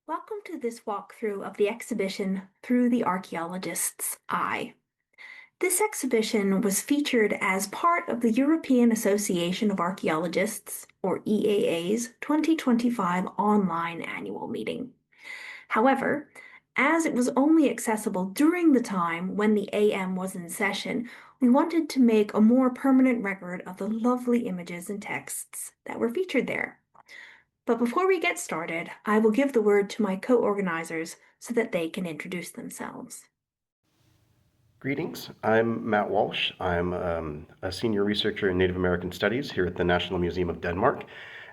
Welcome to this walkthrough of the exhibition Through the Archaeologist's Eye. This exhibition was featured as part of the European Association of Archaeologists, or EAA's, 2025 online annual meeting. However, as it was only accessible during the time when the AM was in session, we wanted to make a more permanent record of the lovely images and texts that were featured there. But before we get started, I will give the word to my co-organizers so that they can introduce themselves. Greetings, I'm Matt Walsh. I'm a senior researcher in Native American Studies here at the National Museum of Denmark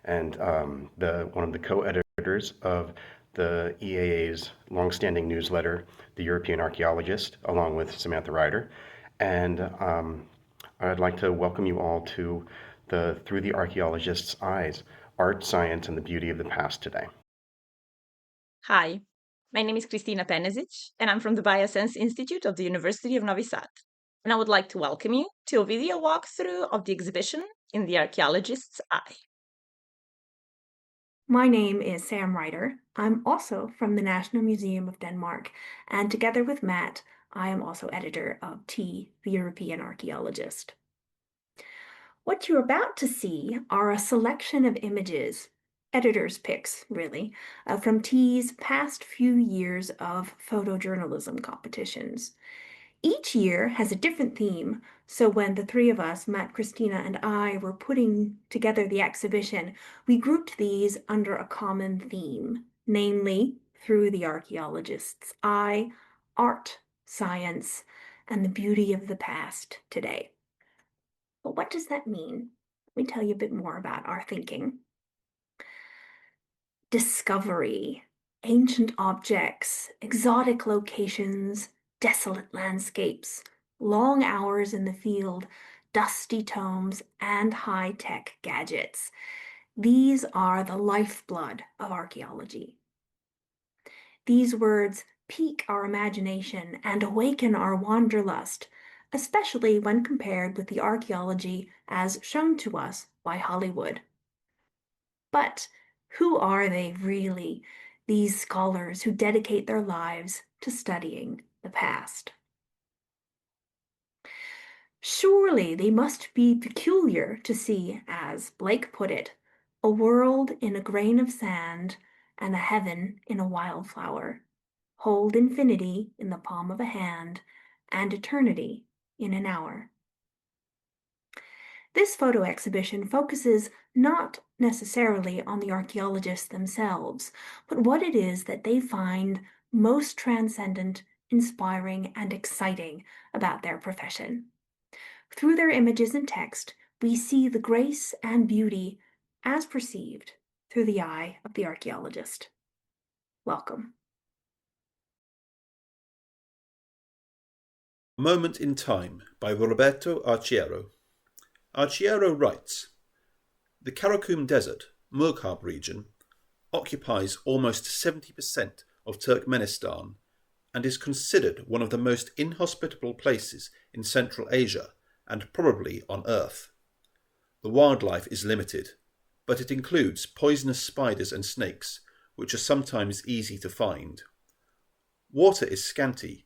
and one of the co-editors of the EAA's longstanding newsletter, The European Archaeologist, along with Samantha Ryder. And I'd like to welcome you all to the Through the Archaeologist's Eyes, Art, Science, and the Beauty of the Past today. Hi, my name is Kristina Penesic, and I'm from the Biosense Institute of the University of Novi Sad. And I would like to welcome you to a video walkthrough of the exhibition In the Archaeologist's Eye. My name is Sam Ryder. I'm also from the National Museum of Denmark, and together with Matt, I am also editor of T, the European Archaeologist. What you're about to see are a selection of images, editor's picks, really, from T's past few years of photojournalism competitions. Each year has a different theme, so when the three of us, Matt, Christina, and I, were putting together the exhibition, we grouped these under a common theme, namely, Through the Archaeologist's Eye, Art, Science, and the Beauty of the Past today. But what does that mean? Let me tell you a bit more about our thinking. Discovery, ancient objects, exotic locations, desolate landscapes, long hours in the field, dusty tomes, and high-tech gadgets. These are the lifeblood of archaeology. These words pique our imagination and awaken our wanderlust, especially when compared with the archaeology as shown to us by Hollywood. But who are they really, these scholars who dedicate their lives to studying the past? Surely they must be peculiar to see, as Blake put it, a world in a grain of sand and a heaven in a wildflower. Hold infinity in the palm of a hand and eternity in an hour. This photo exhibition focuses not necessarily on the archaeologists themselves, but what it is that they find most transcendent, inspiring, and exciting about their profession. Through their images and text, we see the grace and beauty as perceived through the eye of the archaeologist. Welcome. A Moment in Time by Roberto Arciero. Arciero writes, "The Karakum Desert, Murghab region, occupies almost 70% of Turkmenistan and is considered one of the most inhospitable places in Central Asia and probably on Earth. The wildlife is limited, but it includes poisonous spiders and snakes, which are sometimes easy to find. Water is scanty,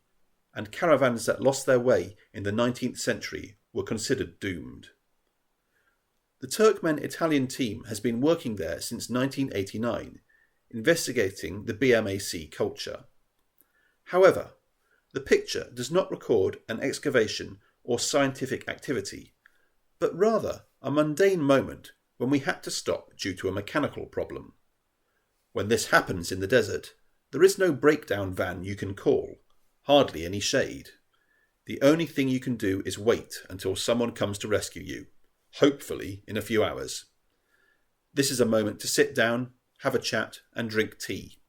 and caravans that lost their way in the 19th century were considered doomed. The Turkmen-Italian team has been working there since 1989, investigating the BMAC culture. However, the picture does not record an excavation or scientific activity, but rather a mundane moment when we had to stop due to a mechanical problem. When this happens in the desert, there is no breakdown van you can call, hardly any shade. The only thing you can do is wait until someone comes to rescue you, hopefully in a few hours. This is a moment to sit down, have a chat, and drink tea.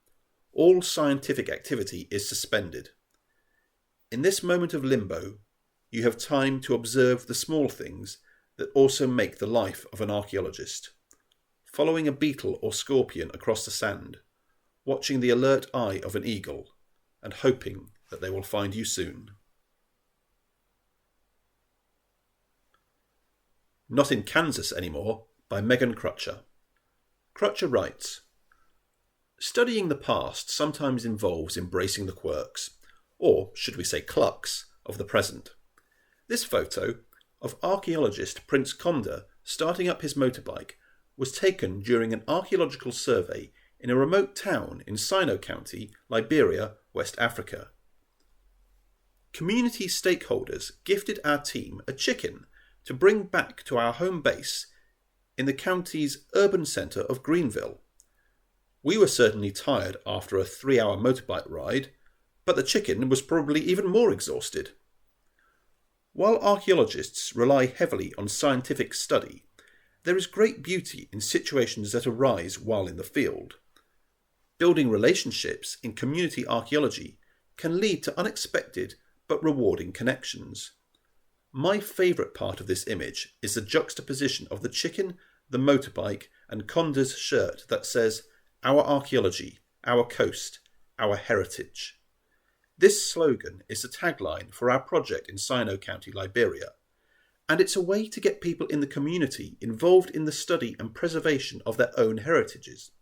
All scientific activity is suspended. In this moment of limbo, you have time to observe the small things that also make the life of an archaeologist. Following a beetle or scorpion across the sand, watching the alert eye of an eagle, and hoping that they will find you soon." Not in Kansas Anymore by Megan Crutcher. Crutcher writes, Studying the past sometimes involves embracing the quirks, or should we say clucks, of the present. This photo of archaeologist Prince Conda starting up his motorbike was taken during an archaeological survey in a remote town in Sino County, Liberia, West Africa. Community stakeholders gifted our team a chicken to bring back to our home base in the county's urban centre of Greenville. We were certainly tired after a 3-hour motorbike ride, but the chicken was probably even more exhausted. While archaeologists rely heavily on scientific study, there is great beauty in situations that arise while in the field. Building relationships in community archaeology can lead to unexpected but rewarding connections. My favourite part of this image is the juxtaposition of the chicken, the motorbike, and Conda's shirt that says, "Our archaeology, our coast, our heritage." This slogan is the tagline for our project in Sino County, Liberia, and it's a way to get people in the community involved in the study and preservation of their own heritages.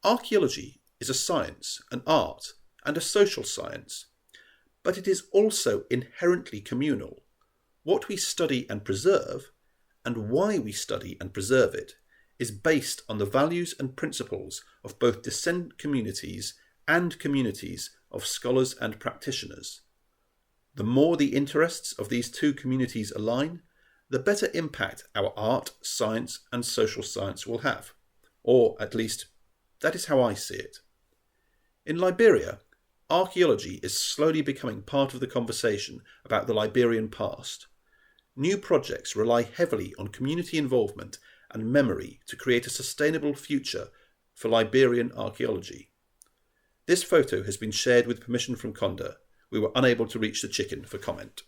Archaeology is a science, an art, and a social science, but it is also inherently communal. What we study and preserve, and why we study and preserve it, is based on the values and principles of both descendant communities and communities of scholars and practitioners. The more the interests of these two communities align, the better impact our art, science, and social science will have. Or, at least, that is how I see it. In Liberia, archaeology is slowly becoming part of the conversation about the Liberian past. New projects rely heavily on community involvement and memory to create a sustainable future for Liberian archaeology. This photo has been shared with permission from Conda. We were unable to reach the chicken for comment.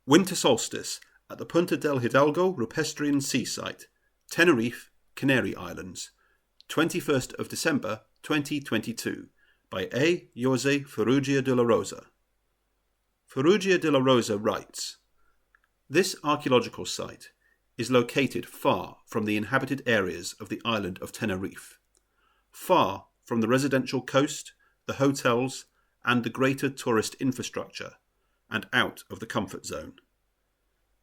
Winter solstice at the Punta del Hidalgo Rupestrian Sea Site, Tenerife, Canary Islands, 21st of December 2022, by A. Jose Ferrugia de la Rosa. Ferrugia de la Rosa writes, "This archaeological site is located far from the inhabited areas of the island of Tenerife, far from the residential coast, the hotels, and the greater tourist infrastructure, and out of the comfort zone.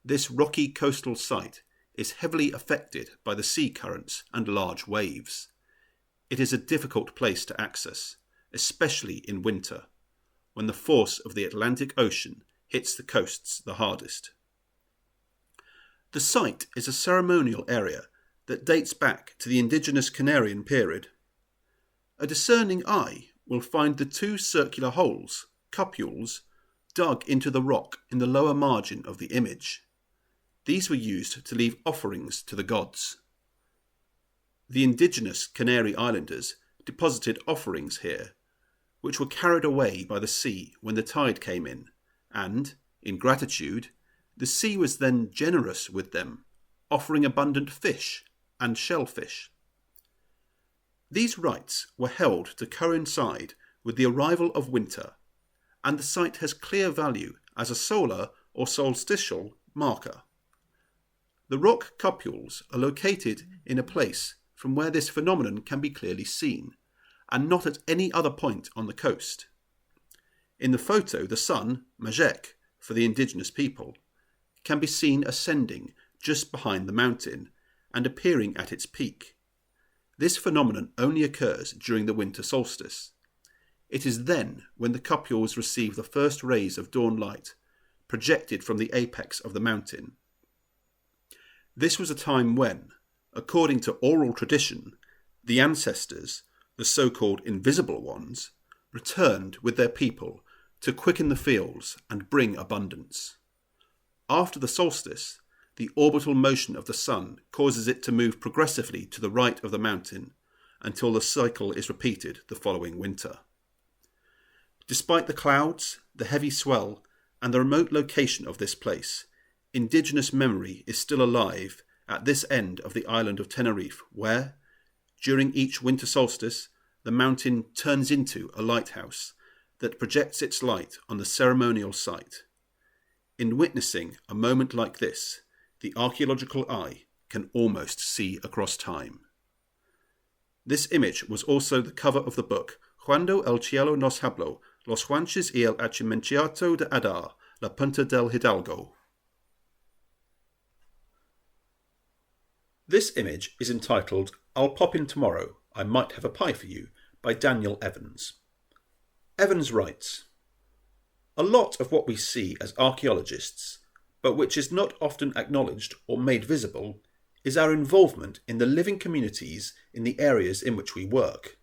This rocky coastal site is heavily affected by the sea currents and large waves. It is a difficult place to access, especially in winter, when the force of the Atlantic Ocean hits the coasts the hardest. The site is a ceremonial area that dates back to the indigenous Canarian period. A discerning eye will find the two circular holes, cupules, dug into the rock in the lower margin of the image. These were used to leave offerings to the gods. The indigenous Canary Islanders deposited offerings here, which were carried away by the sea when the tide came in, and, in gratitude, the sea was then generous with them, offering abundant fish and shellfish. These rites were held to coincide with the arrival of winter, and the site has clear value as a solar or solstitial marker. The rock cupules are located in a place from where this phenomenon can be clearly seen, and not at any other point on the coast. In the photo, the sun, Majek, for the indigenous people, can be seen ascending just behind the mountain and appearing at its peak. This phenomenon only occurs during the winter solstice. It is then when the cupules receive the first rays of dawn light, projected from the apex of the mountain. This was a time when, according to oral tradition, the ancestors, the so-called invisible ones, returned with their people to quicken the fields and bring abundance. After the solstice, the orbital motion of the sun causes it to move progressively to the right of the mountain until the cycle is repeated the following winter. Despite the clouds, the heavy swell, and the remote location of this place, indigenous memory is still alive at this end of the island of Tenerife, where, during each winter solstice, the mountain turns into a lighthouse that projects its light on the ceremonial site. In witnessing a moment like this, the archaeological eye can almost see across time. This image was also the cover of the book Cuando el cielo nos habló, los Juanches y el Achimenciato de Adar, la Punta del Hidalgo. This image is entitled I'll Pop In Tomorrow, I Might Have a Pie For You by Daniel Evans. Evans writes, "A lot of what we see as archaeologists, but which is not often acknowledged or made visible, is our involvement in the living communities in the areas in which we work.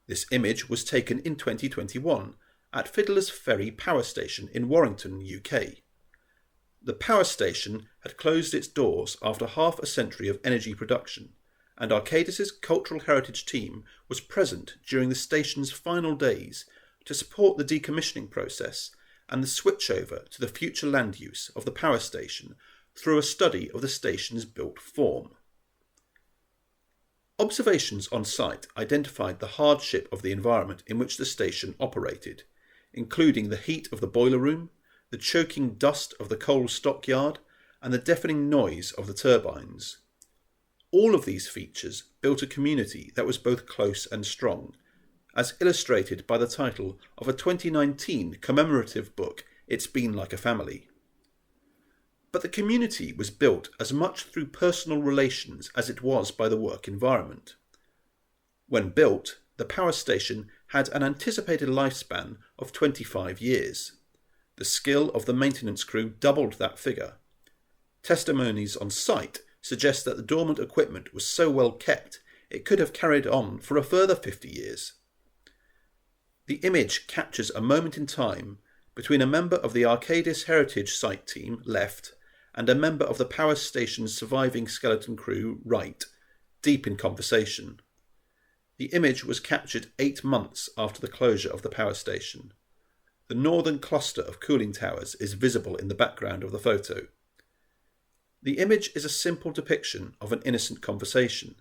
This image was taken in 2021 at Fiddler's Ferry Power Station in Warrington, UK. The power station had closed its doors after half a century of energy production, and Archaeologist's cultural heritage team was present during the station's final days to support the decommissioning process and the switchover to the future land use of the power station through a study of the station's built form. Observations on site identified the hardship of the environment in which the station operated, including the heat of the boiler room, the choking dust of the coal stockyard, and the deafening noise of the turbines. All of these features built a community that was both close and strong, as illustrated by the title of a 2019 commemorative book, It's Been Like a Family. But the community was built as much through personal relations as it was by the work environment. When built, the power station had an anticipated lifespan of 25 years. The skill of the maintenance crew doubled that figure. Testimonies on site suggest that the dormant equipment was so well kept it could have carried on for a further 50 years. The image captures a moment in time between a member of the Archaeologist Heritage Site team, left, and a member of the power station's surviving skeleton crew, right, deep in conversation. The image was captured 8 months after the closure of the power station. The northern cluster of cooling towers is visible in the background of the photo. The image is a simple depiction of an innocent conversation,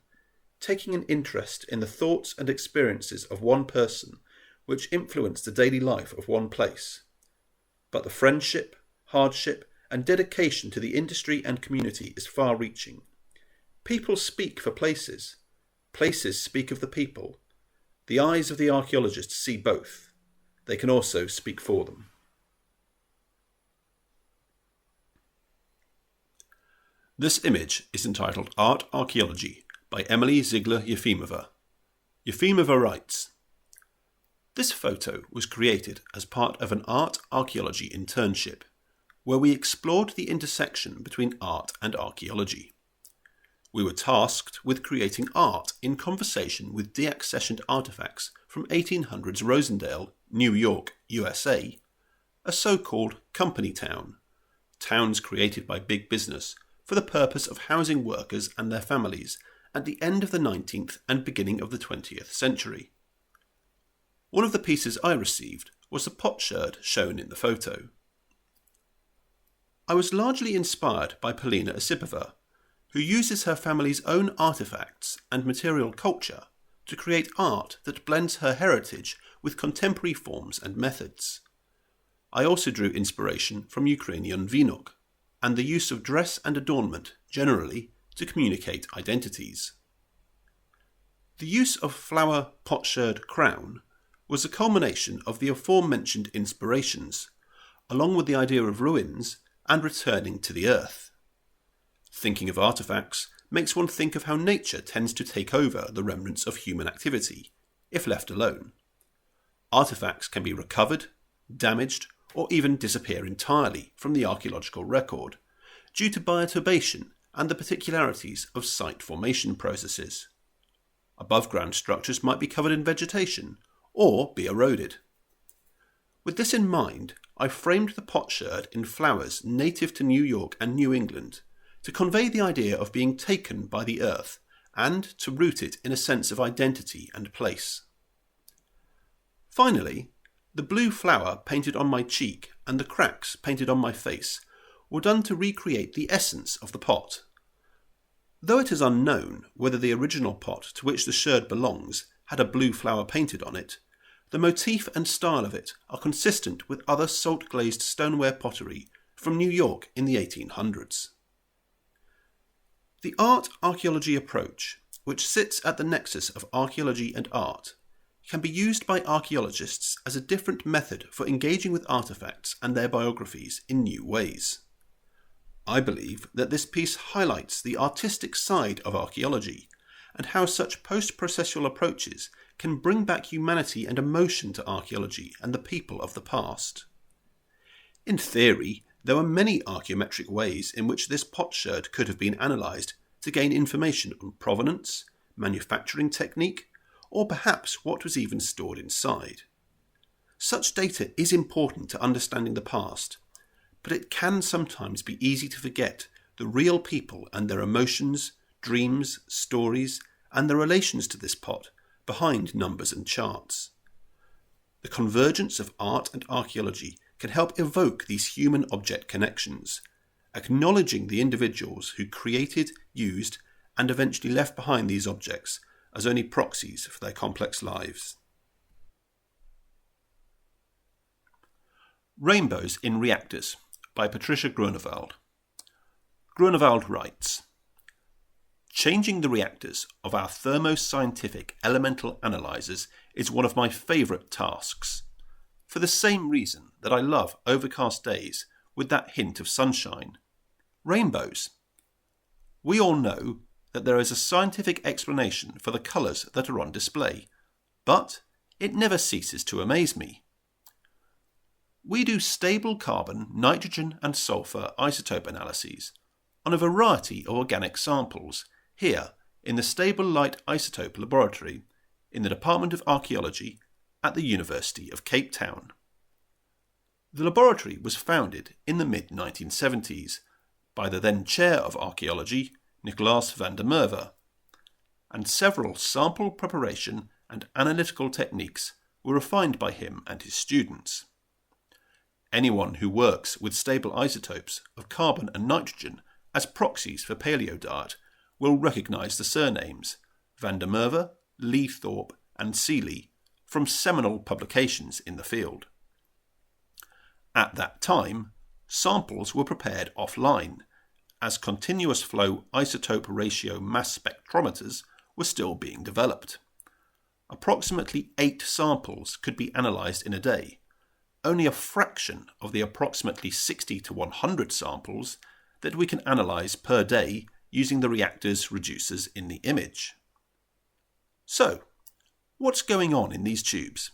taking an interest in the thoughts and experiences of one person which influence the daily life of one place. But the friendship, hardship, and dedication to the industry and community is far-reaching. People speak for places. Places speak of the people. The eyes of the archaeologists see both. They can also speak for them. This image is entitled Art Archaeology by Emily Ziegler-Yefimova. Yefimova writes, "This photo was created as part of an art archaeology internship, where we explored the intersection between art and archaeology. We were tasked with creating art in conversation with deaccessioned artifacts from 1800s Rosendale, New York, USA, a so-called company town, towns created by big business for the purpose of housing workers and their families at the end of the 19th and beginning of the 20th century. One of the pieces I received was the potsherd shown in the photo. I was largely inspired by Polina Osipova, who uses her family's own artifacts and material culture to create art that blends her heritage with contemporary forms and methods. I also drew inspiration from Ukrainian vinok and the use of dress and adornment generally to communicate identities. The use of flower potsherd crown was a culmination of the aforementioned inspirations, along with the idea of ruins and returning to the earth. Thinking of artifacts makes one think of how nature tends to take over the remnants of human activity, if left alone. Artifacts can be recovered, damaged, or even disappear entirely from the archaeological record, due to bioturbation and the particularities of site formation processes. Above-ground structures might be covered in vegetation, or be eroded. With this in mind, I framed the potsherd in flowers native to New York and New England, to convey the idea of being taken by the earth and to root it in a sense of identity and place. Finally, the blue flower painted on my cheek and the cracks painted on my face were done to recreate the essence of the pot. Though it is unknown whether the original pot to which the sherd belongs had a blue flower painted on it, the motif and style of it are consistent with other salt-glazed stoneware pottery from New York in the 1800s. The art archaeology approach which sits at the nexus of archaeology and art, can be used by archaeologists as a different method for engaging with artefacts and their biographies in new ways. I believe that this piece highlights the artistic side of archaeology and how such post-processual approaches can bring back humanity and emotion to archaeology and the people of the past. In theory, there were many archaeometric ways in which this potsherd could have been analysed to gain information on provenance, manufacturing technique, or perhaps what was even stored inside. Such data is important to understanding the past, but it can sometimes be easy to forget the real people and their emotions, dreams, stories, and the relations to this pot behind numbers and charts. The convergence of art and archaeology can help evoke these human object connections, acknowledging the individuals who created, used, and eventually left behind these objects as only proxies for their complex lives. Rainbows in Reactors by Patricia Grunewald. Grunewald writes, "Changing the reactors of our thermoscientific elemental analyzers is one of my favourite tasks, for the same reason that I love overcast days with that hint of sunshine. Rainbows. We all know that there is a scientific explanation for the colours that are on display, but it never ceases to amaze me. We do stable carbon, nitrogen and sulphur isotope analyses on a variety of organic samples here in the Stable Light Isotope Laboratory in the Department of Archaeology at the University of Cape Town. The laboratory was founded in the mid-1970s by the then Chair of Archaeology, Nicolaas van der Merwe, and several sample preparation and analytical techniques were refined by him and his students. Anyone who works with stable isotopes of carbon and nitrogen as proxies for paleodiet will recognise the surnames van der Merwe, Lee Thorpe and Seeley from seminal publications in the field. At that time, samples were prepared offline, as continuous flow isotope ratio mass spectrometers were still being developed. Approximately 8 samples could be analysed in a day, only a fraction of the approximately 60 to 100 samples that we can analyse per day using the reactor's reducers in the image. So, what's going on in these tubes?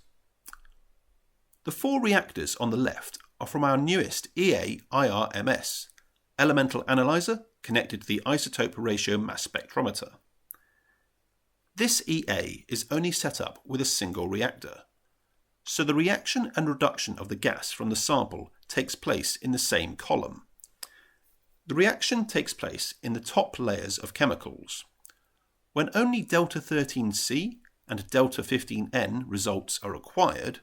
The 4 reactors on the left are from our newest EA-IRMS, elemental analyzer connected to the isotope ratio mass spectrometer. This EA is only set up with a single reactor, so the reaction and reduction of the gas from the sample takes place in the same column. The reaction takes place in the top layers of chemicals. When only delta-13C and delta-15N results are required,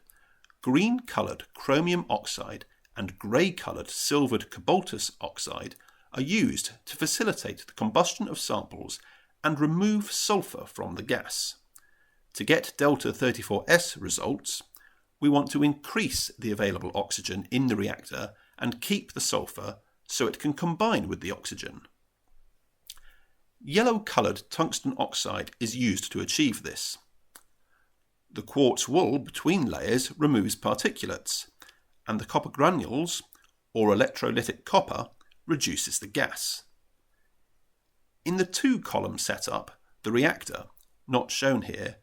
green-coloured chromium oxide and grey-coloured silvered cobaltous oxide are used to facilitate the combustion of samples and remove sulphur from the gas. To get delta-34S results, we want to increase the available oxygen in the reactor and keep the sulphur so it can combine with the oxygen. Yellow-coloured tungsten oxide is used to achieve this. The quartz wool between layers removes particulates, and the copper granules, or electrolytic copper, reduces the gas. In the 2-column setup, the reactor, not shown here,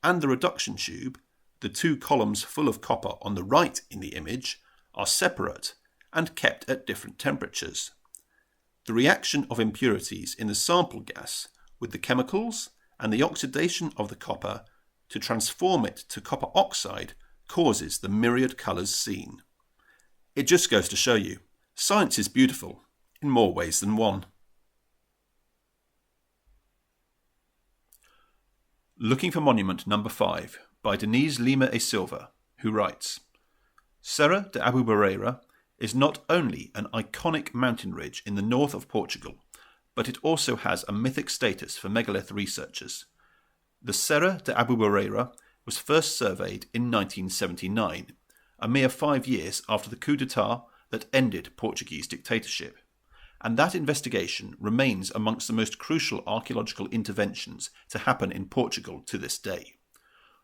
and the reduction tube, the 2 columns full of copper on the right in the image, are separate and kept at different temperatures. The reaction of impurities in the sample gas with the chemicals and the oxidation of the copper to transform it to copper oxide causes the myriad colours seen. It just goes to show you, science is beautiful in more ways than one. Looking for Monument number 5 by Denise Lima e Silva, who writes, Serra de Abu Barreira is not only an iconic mountain ridge in the north of Portugal, but it also has a mythic status for megalith researchers. The Serra de Abu Barreira was first surveyed in 1979, a mere 5 years after the coup d'etat that ended Portuguese dictatorship, and that investigation remains amongst the most crucial archaeological interventions to happen in Portugal to this day.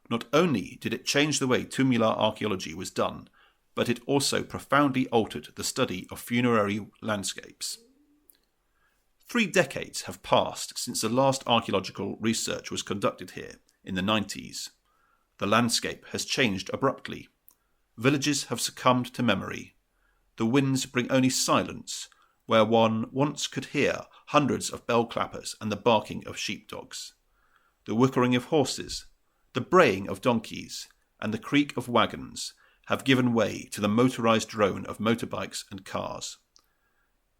Not only did it change the way tumuli archaeology was done, but it also profoundly altered the study of funerary landscapes. 3 decades have passed since the last archaeological research was conducted here, in the 90s. The landscape has changed abruptly. Villages have succumbed to memory. The winds bring only silence, where one once could hear hundreds of bell clappers and the barking of sheepdogs. The whickering of horses, the braying of donkeys, and the creak of wagons have given way to the motorised drone of motorbikes and cars.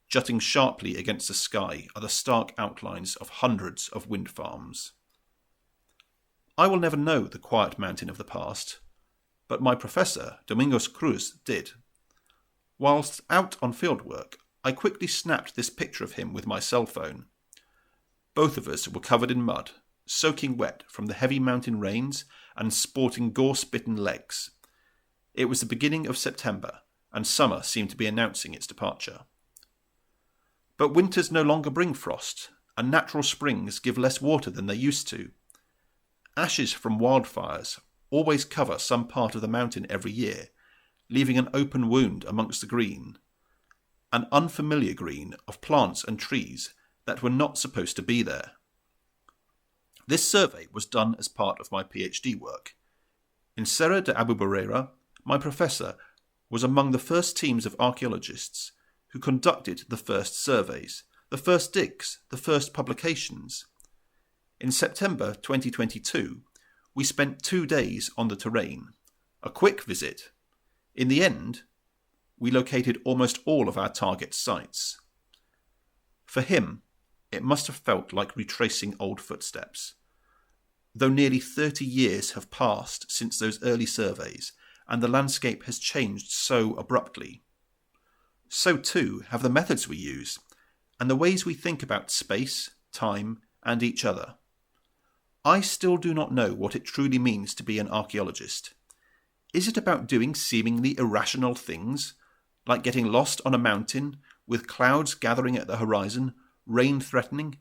Jutting sharply against the sky are the stark outlines of hundreds of wind farms. I will never know the quiet mountain of the past, but my professor, Domingos Cruz, did. Whilst out on fieldwork, I quickly snapped this picture of him with my cell phone. Both of us were covered in mud, soaking wet from the heavy mountain rains and sporting gorse-bitten legs. It was the beginning of September, and summer seemed to be announcing its departure. But winters no longer bring frost, and natural springs give less water than they used to. Ashes from wildfires always cover some part of the mountain every year, leaving an open wound amongst the green, an unfamiliar green of plants and trees that were not supposed to be there. This survey was done as part of my PhD work. In Serra de Abubarreira, my professor was among the first teams of archaeologists who conducted the first surveys, the first digs, the first publications. In September 2022, we spent 2 days on the terrain, a quick visit. In the end, we located almost all of our target sites. For him, it must have felt like retracing old footsteps. Though nearly 30 years have passed since those early surveys, and the landscape has changed so abruptly. So too have the methods we use, and the ways we think about space, time, and each other. I still do not know what it truly means to be an archaeologist. Is it about doing seemingly irrational things, like getting lost on a mountain with clouds gathering at the horizon, rain threatening,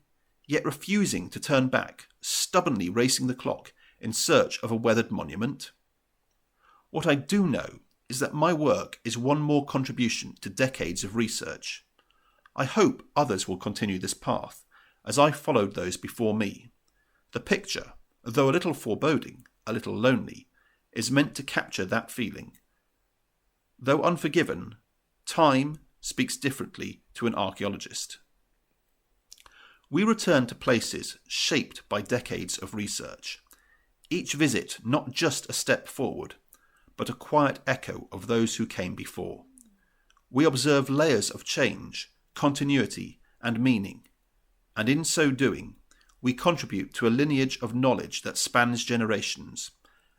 yet refusing to turn back, stubbornly racing the clock in search of a weathered monument? What I do know is that my work is one more contribution to decades of research. I hope others will continue this path, as I followed those before me. The picture, though a little foreboding, a little lonely, is meant to capture that feeling. Though unforgiven, time speaks differently to an archaeologist. We return to places shaped by decades of research, each visit not just a step forward, but a quiet echo of those who came before. We observe layers of change, continuity, and meaning, and in so doing, we contribute to a lineage of knowledge that spans generations,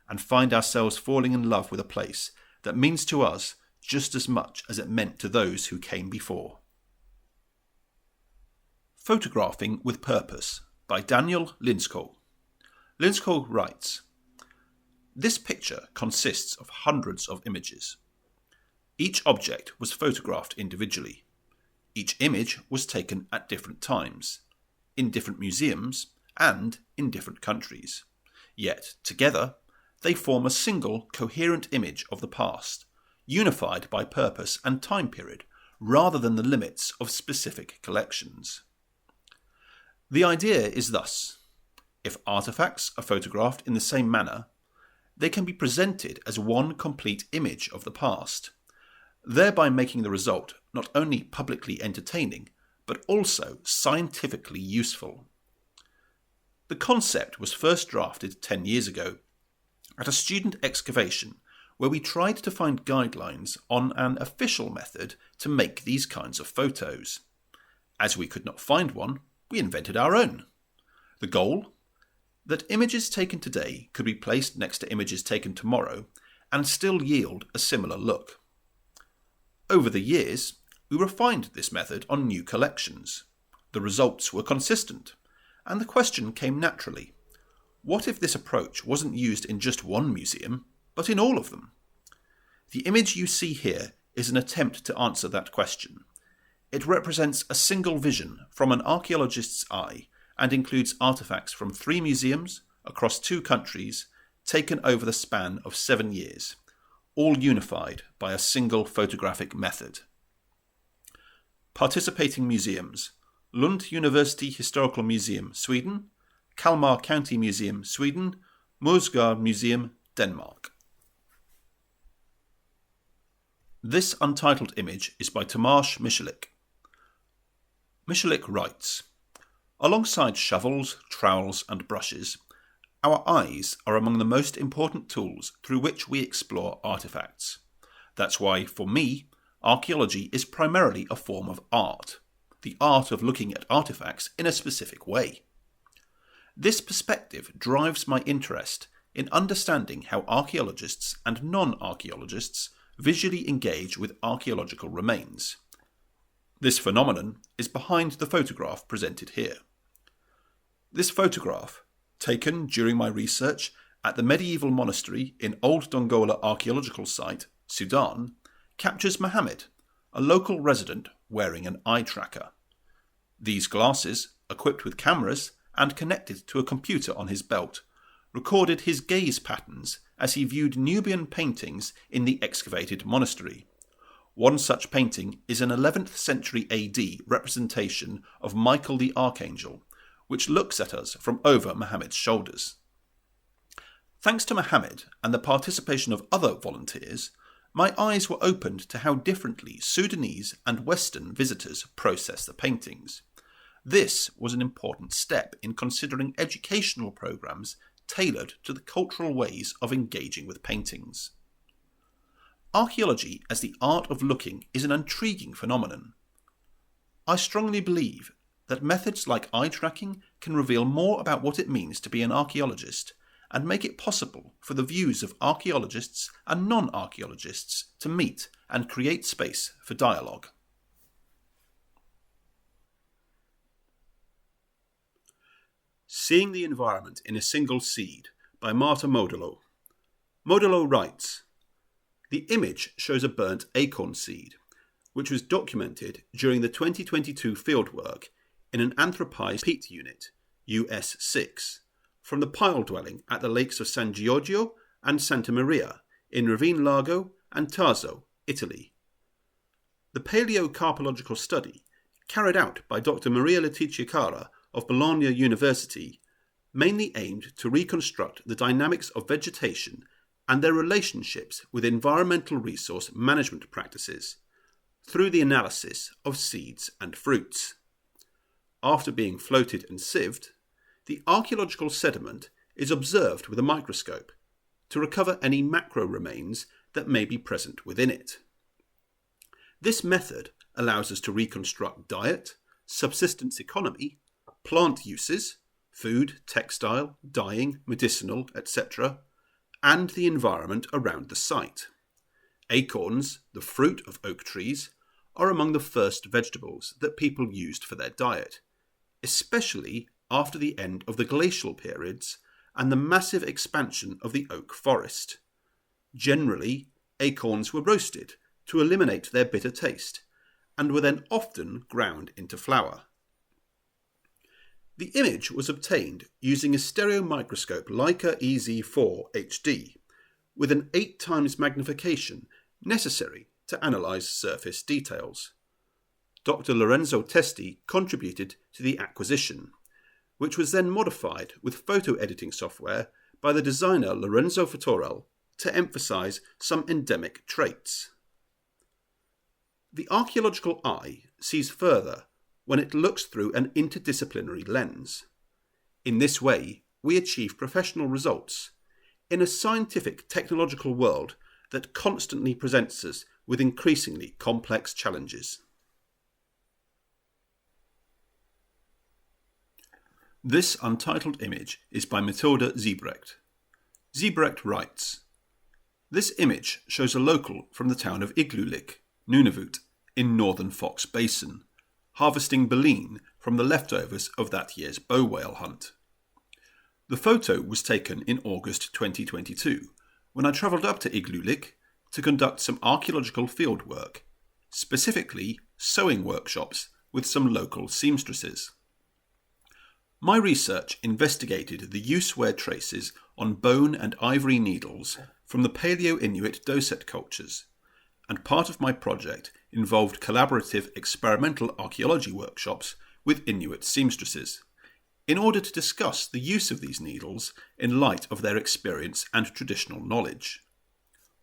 and find ourselves falling in love with a place that means to us just as much as it meant to those who came before. Photographing with Purpose by Daniel Linskow. Linskow writes, "This picture consists of hundreds of images. Each object was photographed individually. Each image was taken at different times, in different museums, and in different countries. Yet, together, they form a single, coherent image of the past, unified by purpose and time period, rather than the limits of specific collections. The idea is thus: if artifacts are photographed in the same manner, they can be presented as one complete image of the past, thereby making the result not only publicly entertaining, but also scientifically useful. The concept was first drafted 10 years ago at a student excavation where we tried to find guidelines on an official method to make these kinds of photos. As we could not find one, we invented our own. The goal? That images taken today could be placed next to images taken tomorrow and still yield a similar look. Over the years, we refined this method on new collections. The results were consistent, and the question came naturally: what if this approach wasn't used in just one museum, but in all of them? The image you see here is an attempt to answer that question. It represents a single vision from an archaeologist's eye and includes artefacts from 3 museums across 2 countries taken over the span of 7 years, all unified by a single photographic method. Participating museums: Lund University Historical Museum, Sweden; Kalmar County Museum, Sweden; Moesgaard Museum, Denmark. This untitled image is by Tomáš Michalik. Michalik writes, "Alongside shovels, trowels and brushes, our eyes are among the most important tools through which we explore artefacts. That's why, for me, archaeology is primarily a form of art, the art of looking at artefacts in a specific way. This perspective drives my interest in understanding how archaeologists and non-archaeologists visually engage with archaeological remains. This phenomenon is behind the photograph presented here. This photograph, taken during my research at the medieval monastery in Old Dongola archaeological site, Sudan, captures Mohammed, a local resident wearing an eye tracker. These glasses, equipped with cameras and connected to a computer on his belt, recorded his gaze patterns as he viewed Nubian paintings in the excavated monastery. One such painting is an 11th century AD representation of Michael the Archangel, which looks at us from over Mohammed's shoulders. Thanks to Mohammed and the participation of other volunteers, my eyes were opened to how differently Sudanese and Western visitors process the paintings. This was an important step in considering educational programs tailored to the cultural ways of engaging with paintings. Archaeology as the art of looking is an intriguing phenomenon. I strongly believe that methods like eye tracking can reveal more about what it means to be an archaeologist and make it possible for the views of archaeologists and non-archaeologists to meet and create space for dialogue. Seeing the Environment in a Single Seed by Marta Modolo. Modolo writes, "The image shows a burnt acorn seed, which was documented during the 2022 fieldwork in an anthropized peat unit, US6, from the pile dwelling at the lakes of San Giorgio and Santa Maria in Ravine Lago and Tazo, Italy. The paleocarpological study, carried out by Dr. Maria Letizia Cara of Bologna University, mainly aimed to reconstruct the dynamics of vegetation and their relationships with environmental resource management practices through the analysis of seeds and fruits. After being floated and sieved, the archaeological sediment is observed with a microscope to recover any macro remains that may be present within it. This method allows us to reconstruct diet, subsistence economy, plant uses, food, textile, dyeing, medicinal, etc., and the environment around the site. Acorns, the fruit of oak trees, are among the first vegetables that people used for their diet, especially after the end of the glacial periods and the massive expansion of the oak forest. Generally, acorns were roasted to eliminate their bitter taste, and were then often ground into flour. The image was obtained using a stereo microscope Leica EZ4 HD, with an 8 times magnification necessary to analyse surface details. Dr. Lorenzo Testi contributed to the acquisition, which was then modified with photo editing software by the designer Lorenzo Fattorell to emphasise some endemic traits. The archaeological eye sees further when it looks through an interdisciplinary lens. In this way, we achieve professional results in a scientific technological world that constantly presents us with increasingly complex challenges. This untitled image is by Mathilde Ziebrecht. Ziebrecht writes, "This image shows a local from the town of Igloolik, Nunavut, in northern Fox Basin, harvesting baleen from the leftovers of that year's bow whale hunt. The photo was taken in August 2022, when I travelled up to Igloolik to conduct some archaeological fieldwork, specifically sewing workshops with some local seamstresses. My research investigated the use-wear traces on bone and ivory needles from the Paleo-Inuit Doset cultures, and part of my project involved collaborative experimental archaeology workshops with Inuit seamstresses, in order to discuss the use of these needles in light of their experience and traditional knowledge.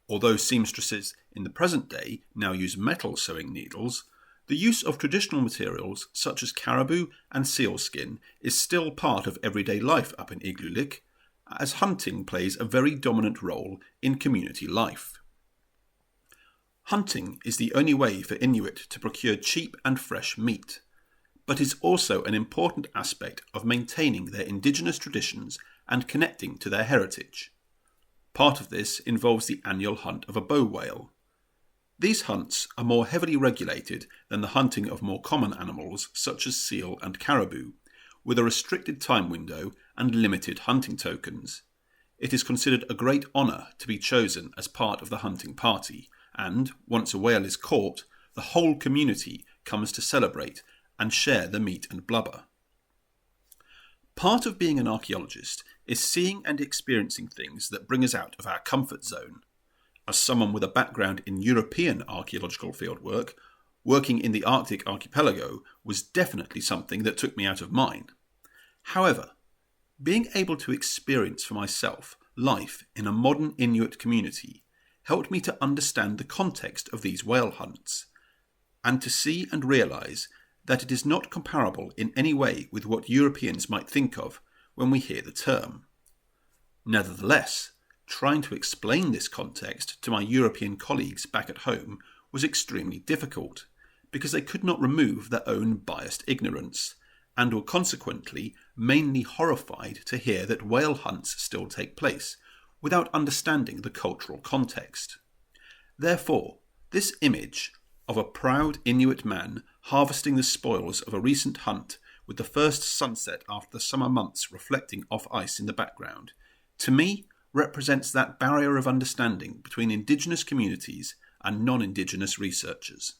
Although seamstresses in the present day now use metal sewing needles, the use of traditional materials such as caribou and sealskin is still part of everyday life up in Igloolik, as hunting plays a very dominant role in community life. Hunting is the only way for Inuit to procure cheap and fresh meat, but is also an important aspect of maintaining their indigenous traditions and connecting to their heritage. Part of this involves the annual hunt of a bow whale. These hunts are more heavily regulated than the hunting of more common animals such as seal and caribou, with a restricted time window and limited hunting tokens. It is considered a great honour to be chosen as part of the hunting party, and, once a whale is caught, the whole community comes to celebrate and share the meat and blubber. Part of being an archaeologist is seeing and experiencing things that bring us out of our comfort zone. As someone with a background in European archaeological fieldwork, working in the Arctic archipelago was definitely something that took me out of mine. However, being able to experience for myself life in a modern Inuit community helped me to understand the context of these whale hunts, and to see and realise that it is not comparable in any way with what Europeans might think of when we hear the term. Nevertheless, trying to explain this context to my European colleagues back at home was extremely difficult, because they could not remove their own biased ignorance, and were consequently mainly horrified to hear that whale hunts still take place, without understanding the cultural context. Therefore, this image of a proud Inuit man harvesting the spoils of a recent hunt with the first sunset after the summer months reflecting off ice in the background, to me represents that barrier of understanding between Indigenous communities and non-Indigenous researchers.